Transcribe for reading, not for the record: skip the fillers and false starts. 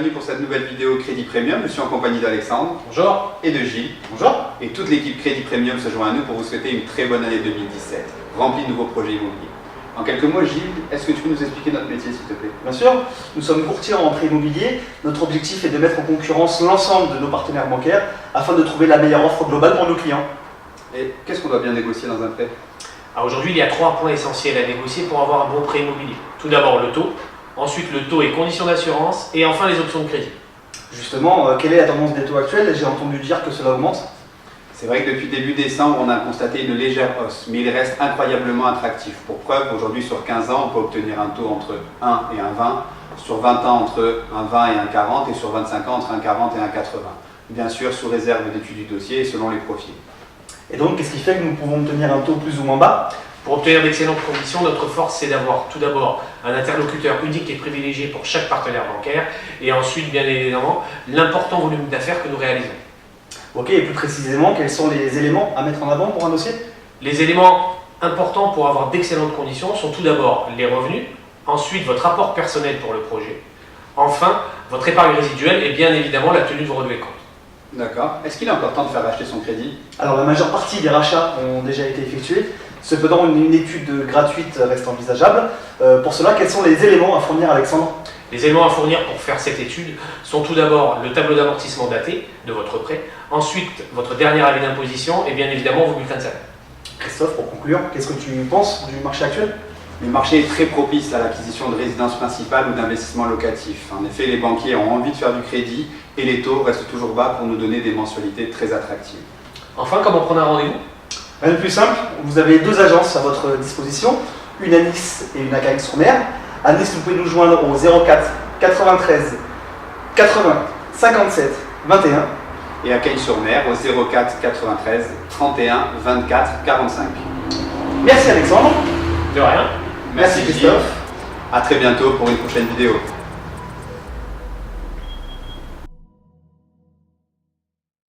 bienvenue pour cette nouvelle vidéo Crédit Premium. Je suis en compagnie d'Alexandre. Bonjour. Et de Gilles. Bonjour. Et toute l'équipe Crédit Premium se joint à nous pour vous souhaiter une très bonne année 2017, remplie de nouveaux projets immobiliers. En quelques mots, Gilles, est-ce que tu peux nous expliquer notre métier, s'il te plaît? Bien sûr, nous sommes courtiers en prêt immobilier. Notre objectif est de mettre en concurrence l'ensemble de nos partenaires bancaires afin de trouver la meilleure offre globale pour nos clients. Et qu'est-ce qu'on doit bien négocier dans un prêt? Aujourd'hui, il y a 3 points essentiels à négocier pour avoir un bon prêt immobilier. Tout d'abord le taux, ensuite le taux et conditions d'assurance, et enfin les options de crédit. Justement, quelle est la tendance des taux actuels? J'ai entendu dire que cela augmente. C'est vrai que depuis début décembre, on a constaté une légère hausse, mais il reste incroyablement attractif. Pour preuve, aujourd'hui sur 15 ans, on peut obtenir un taux entre 1 et 1,20, sur 20 ans entre 1,20 et 1,40 et sur 25 ans entre 1,40 et 1,80. Bien sûr, sous réserve d'étude du dossier et selon les profils. Et donc, qu'est-ce qui fait que nous pouvons obtenir un taux plus ou moins bas? Pour obtenir d'excellentes conditions, notre force c'est d'avoir tout d'abord un interlocuteur unique et privilégié pour chaque partenaire bancaire, et ensuite bien évidemment l'important volume d'affaires que nous réalisons. Ok, et plus précisément, quels sont les éléments à mettre en avant pour un dossier? Les éléments importants pour avoir d'excellentes conditions sont tout d'abord les revenus, ensuite votre apport personnel pour le projet, enfin votre épargne résiduelle et bien évidemment la tenue de vos relevés de compte. D'accord. Est-ce qu'il est important de faire racheter son crédit? Alors, la majeure partie des rachats ont déjà été effectués. Cependant, une étude gratuite reste envisageable. Pour cela, quels sont les éléments à fournir, Alexandre? Les éléments à fournir pour faire cette étude sont tout d'abord le tableau d'amortissement daté de votre prêt, ensuite votre dernier avis d'imposition et bien évidemment vos bulletins de salaire. Christophe, pour conclure, qu'est-ce que tu penses du marché actuel? Le marché est très propice à l'acquisition de résidences principales ou d'investissements locatifs. En effet, les banquiers ont envie de faire du crédit et les taux restent toujours bas pour nous donner des mensualités très attractives. Enfin, comment prendre un rendez-vous? Rien de plus simple, vous avez 2 agences à votre disposition, une à Nice et une à Cagnes-sur-Mer. À Nice, vous pouvez nous joindre au 04 93 80 57 21. Et à Cagnes-sur-Mer au 04 93 31 24 45. Merci Alexandre. De rien. Merci Gilles. Christophe. À très bientôt pour une prochaine vidéo.